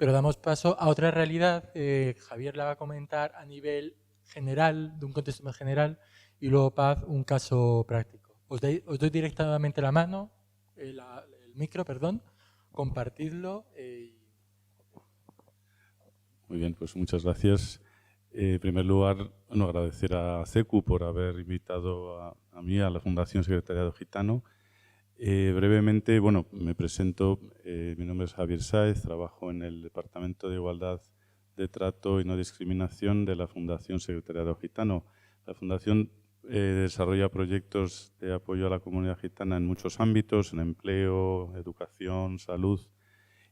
pero damos paso a otra realidad. Javier la va a comentar a nivel general, de un contexto más general, y luego Paz un caso práctico. Os doy directamente la mano, el micro, perdón, compartidlo. Muy bien, pues muchas gracias. En primer lugar, bueno, agradecer a CECU por haber invitado a mí, a la Fundación Secretariado Gitano. Brevemente, bueno, me presento. Mi nombre es Javier Sáez, trabajo en el Departamento de Igualdad de Trato y No Discriminación de la Fundación Secretariado Gitano. La Fundación desarrolla proyectos de apoyo a la comunidad gitana en muchos ámbitos, en empleo, educación, salud.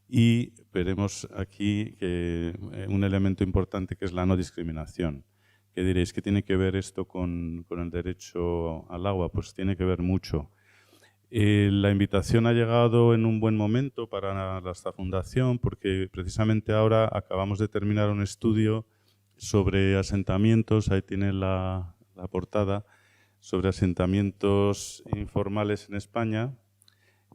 Y veremos aquí que un elemento importante que es la no discriminación. ¿Qué diréis? ¿Qué tiene que ver esto con el derecho al agua? Pues tiene que ver mucho. La invitación ha llegado en un buen momento para esta fundación porque precisamente ahora acabamos de terminar un estudio sobre asentamientos, ahí tiene la portada, sobre asentamientos informales en España.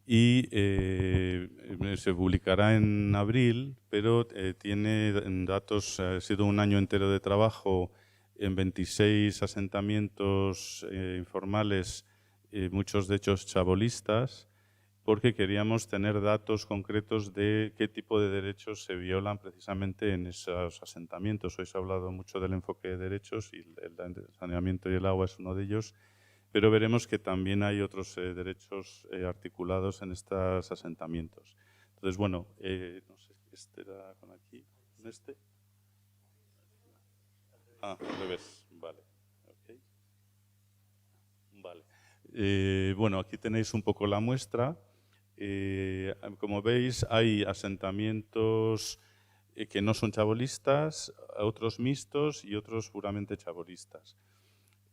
Y se publicará en abril, pero tiene datos, ha sido un año entero de trabajo en 26 asentamientos informales, muchos de ellos chabolistas, porque queríamos tener datos concretos de qué tipo de derechos se violan precisamente en esos asentamientos. Hoy se ha hablado mucho del enfoque de derechos y el saneamiento y el agua es uno de ellos. Pero veremos que también hay otros derechos articulados en estos asentamientos. Entonces, bueno, no sé, este era con aquí, ¿con este? Ah, al revés, vale. Okay. Vale. Bueno, aquí tenéis un poco la muestra. Como veis, hay asentamientos que no son chabolistas, otros mixtos y otros puramente chabolistas.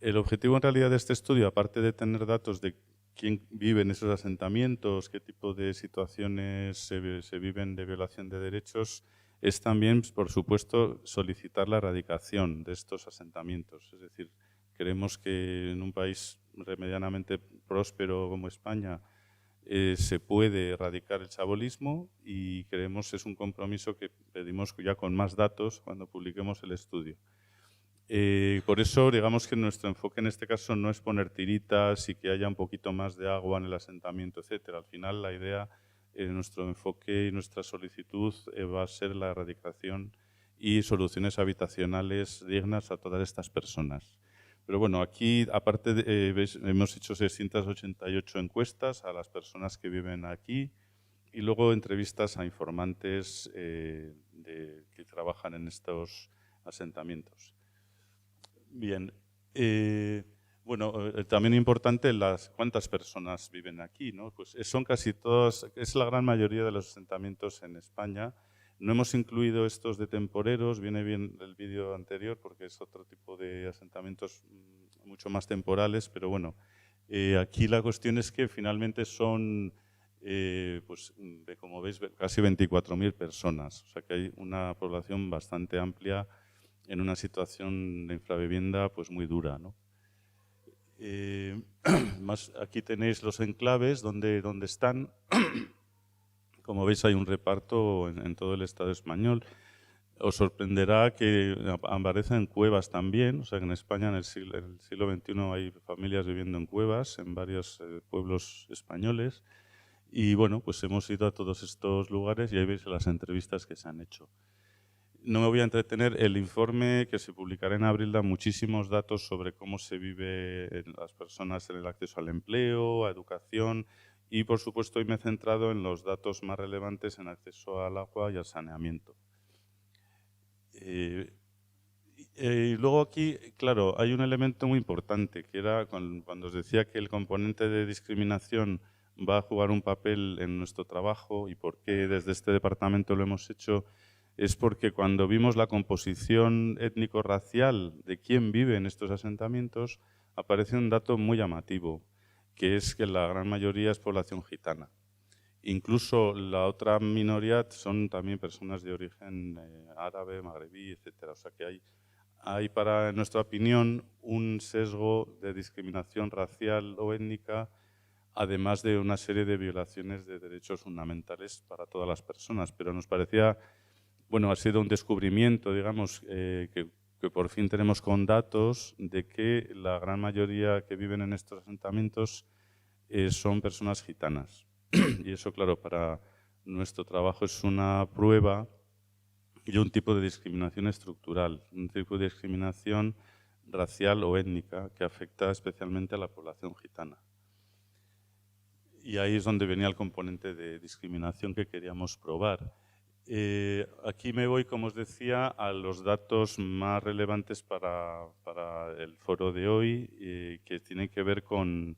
El objetivo en realidad de este estudio, aparte de tener datos de quién vive en esos asentamientos, qué tipo de situaciones se viven de violación de derechos, es también, por supuesto, solicitar la erradicación de estos asentamientos. Es decir, creemos que en un país medianamente próspero como España se puede erradicar el chabolismo y creemos que es un compromiso que pedimos ya con más datos cuando publiquemos el estudio. Por eso, digamos que nuestro enfoque en este caso no es poner tiritas y que haya un poquito más de agua en el asentamiento, etcétera. Al final, la idea, nuestro enfoque y nuestra solicitud va a ser la erradicación y soluciones habitacionales dignas a todas estas personas. Pero bueno, aquí, aparte, hemos hecho 688 encuestas a las personas que viven aquí y luego entrevistas a informantes que trabajan en estos asentamientos. Bien. Bueno, también importante cuántas personas viven aquí, ¿no? Pues son casi todas, es la gran mayoría de los asentamientos en España. No hemos incluido estos de temporeros, viene bien el vídeo anterior porque es otro tipo de asentamientos mucho más temporales, pero bueno, aquí la cuestión es que finalmente son, pues, como veis, casi 24.000 personas, o sea que hay una población bastante amplia en una situación de infravivienda pues muy dura, ¿no? Aquí tenéis los enclaves donde están. Como veis hay un reparto en todo el Estado español. Os sorprenderá que aparecen cuevas también, o sea que en España en el siglo XXI hay familias viviendo en cuevas en varios pueblos españoles. Y bueno, pues hemos ido a todos estos lugares y ahí veis las entrevistas que se han hecho. No me voy a entretener. El informe que se publicará en abril da muchísimos datos sobre cómo se vive en las personas en el acceso al empleo, a educación y, por supuesto, hoy me he centrado en los datos más relevantes en acceso al agua y al saneamiento. Y luego aquí, claro, hay un elemento muy importante, que era cuando os decía que el componente de discriminación va a jugar un papel en nuestro trabajo y por qué desde este departamento lo hemos hecho. Es porque cuando vimos la composición étnico-racial de quién vive en estos asentamientos, aparece un dato muy llamativo, que es que la gran mayoría es población gitana. Incluso la otra minoría son también personas de origen árabe, magrebí, etcétera. O sea que hay para, en nuestra opinión, un sesgo de discriminación racial o étnica, además de una serie de violaciones de derechos fundamentales para todas las personas. Pero nos parecía bueno, ha sido un descubrimiento, digamos, que por fin tenemos con datos de que la gran mayoría que viven en estos asentamientos son personas gitanas. Y eso, claro, para nuestro trabajo es una prueba y un tipo de discriminación estructural, un tipo de discriminación racial o étnica que afecta especialmente a la población gitana. Y ahí es donde venía el componente de discriminación que queríamos probar. Aquí me voy, como os decía, a los datos más relevantes para el foro de hoy, que tienen que ver con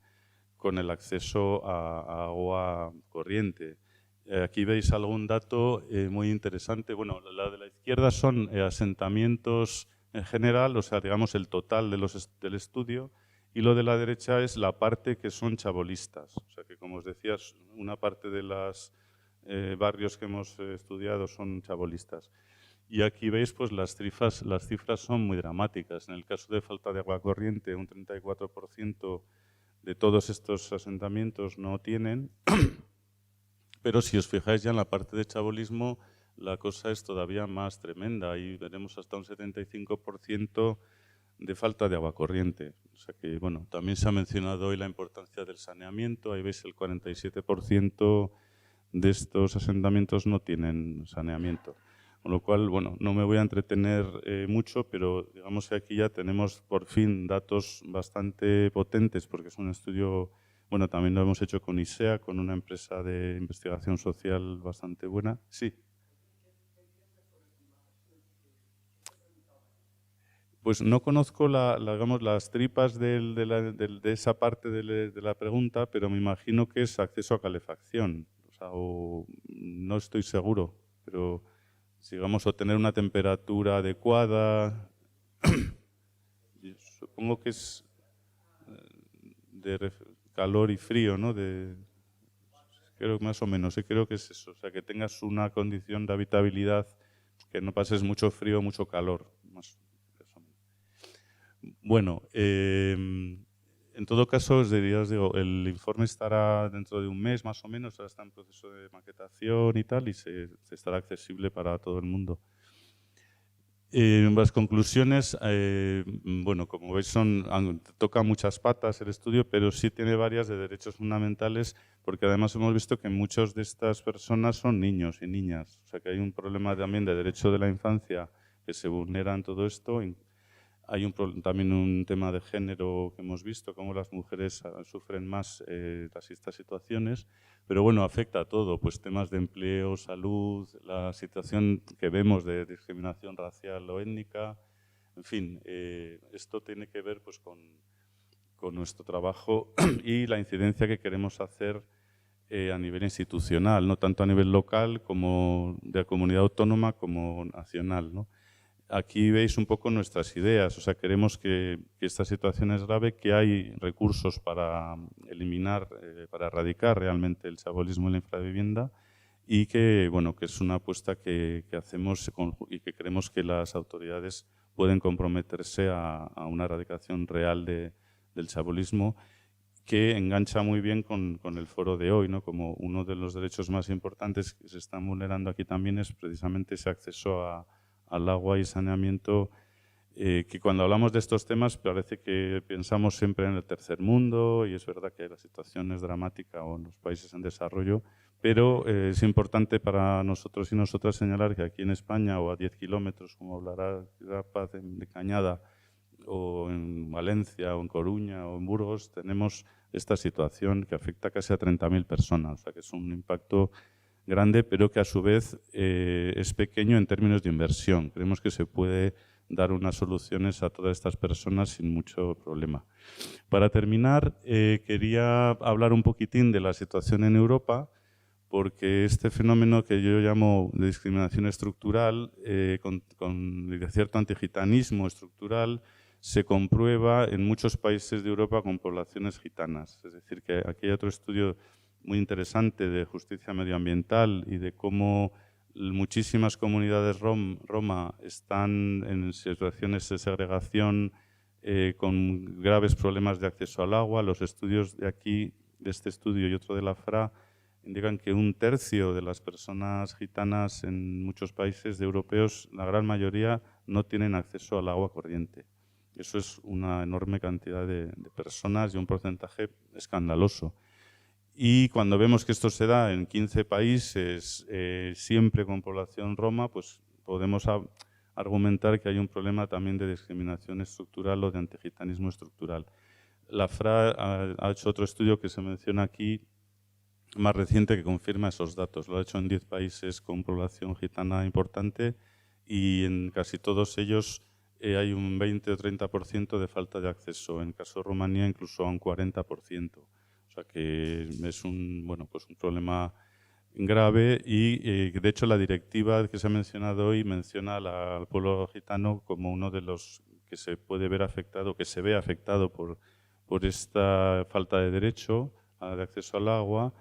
el acceso a agua corriente. Aquí veis algún dato muy interesante. Bueno, la de la izquierda son asentamientos en general, o sea, digamos el total del estudio, y lo de la derecha es la parte que son chabolistas. O sea, que como os decía, una parte de los barrios que hemos estudiado son chabolistas. Y aquí veis, pues las cifras son muy dramáticas. En el caso de falta de agua corriente, un 34% de todos estos asentamientos no tienen, pero si os fijáis ya en la parte de chabolismo, la cosa es todavía más tremenda. Ahí veremos hasta un 75% de falta de agua corriente. O sea que, bueno, también se ha mencionado hoy la importancia del saneamiento. Ahí veis el 47% de estos asentamientos no tienen saneamiento. Con lo cual, bueno, no me voy a entretener mucho, pero digamos que aquí ya tenemos por fin datos bastante potentes, porque es un estudio, bueno, también lo hemos hecho con ISEA, con una empresa de investigación social bastante buena. Sí. Pues no conozco digamos, las tripas de esa parte de la pregunta, pero me imagino que es acceso a calefacción. O sea, no estoy seguro, pero digamos, o tener una temperatura adecuada. Supongo que es de calor y frío, ¿no? Creo que más o menos, creo que es eso. O sea, que tengas una condición de habitabilidad, que no pases mucho frío o mucho calor. Bueno, en todo caso, os digo, el informe estará dentro de un mes más o menos, ahora está en proceso de maquetación y tal, y se estará accesible para todo el mundo. Las conclusiones, bueno, como veis, toca muchas patas el estudio, pero sí tiene varias de derechos fundamentales, porque además hemos visto que muchos de estas personas son niños y niñas. O sea que hay un problema también de derecho de la infancia que se vulnera en todo esto. Hay también un tema de género que hemos visto, cómo las mujeres sufren más estas situaciones, pero bueno, afecta a todo, pues temas de empleo, salud, la situación que vemos de discriminación racial o étnica, en fin, esto tiene que ver pues con nuestro trabajo y la incidencia que queremos hacer a nivel institucional, no tanto a nivel local como de comunidad autónoma como nacional, ¿no? Aquí veis un poco nuestras ideas, o sea, queremos que esta situación es grave, que hay recursos para eliminar, para erradicar realmente el chabolismo en la infravivienda y que, bueno, que es una apuesta que hacemos y que creemos que las autoridades pueden comprometerse a una erradicación real del chabolismo, que engancha muy bien con el foro de hoy, ¿no? Como uno de los derechos más importantes que se están vulnerando aquí también es precisamente ese acceso al agua y saneamiento, que cuando hablamos de estos temas parece que pensamos siempre en el tercer mundo, y es verdad que la situación es dramática o en los países en desarrollo, pero es importante para nosotros y nosotras señalar que aquí en España, o a 10 kilómetros, como hablará Paz de Cañada, o en Valencia, o en Coruña, o en Burgos, tenemos esta situación que afecta casi a 30.000 personas, o sea que es un impacto grande, pero que a su vez es pequeño en términos de inversión. Creemos que se puede dar unas soluciones a todas estas personas sin mucho problema. Para terminar, quería hablar un poquitín de la situación en Europa, porque este fenómeno que yo llamo de discriminación estructural, con cierto antigitanismo estructural, se comprueba en muchos países de Europa con poblaciones gitanas. Es decir, que aquí hay otro estudio muy interesante de justicia medioambiental y de cómo muchísimas comunidades roma están en situaciones de segregación con graves problemas de acceso al agua. Los estudios de aquí, de este estudio y otro de la FRA, indican que 1/3 de las personas gitanas en muchos países europeos, la gran mayoría, no tienen acceso al agua corriente. Eso es una enorme cantidad de personas y un porcentaje escandaloso. Y cuando vemos que esto se da en 15 países, siempre con población roma, pues podemos argumentar que hay un problema también de discriminación estructural o de antigitanismo estructural. La FRA ha hecho otro estudio que se menciona aquí, más reciente, que confirma esos datos. Lo ha hecho en 10 países con población gitana importante y en casi todos ellos hay un 20 o 30% de falta de acceso. En el caso de Rumanía, incluso a un 40%. O sea que es un problema grave y, de hecho, la directiva que se ha mencionado hoy menciona al pueblo gitano como uno de los que se puede ver afectado, que se ve afectado por esta falta de derecho de acceso al agua.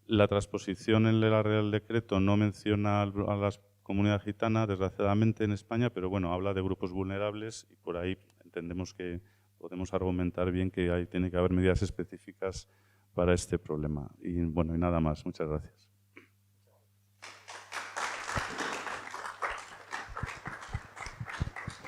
La transposición en el Real Decreto no menciona a las comunidades gitanas, desgraciadamente, en España, pero bueno, habla de grupos vulnerables y por ahí entendemos que podemos argumentar bien que tiene que haber medidas específicas para este problema. Y bueno, y nada más. Muchas gracias.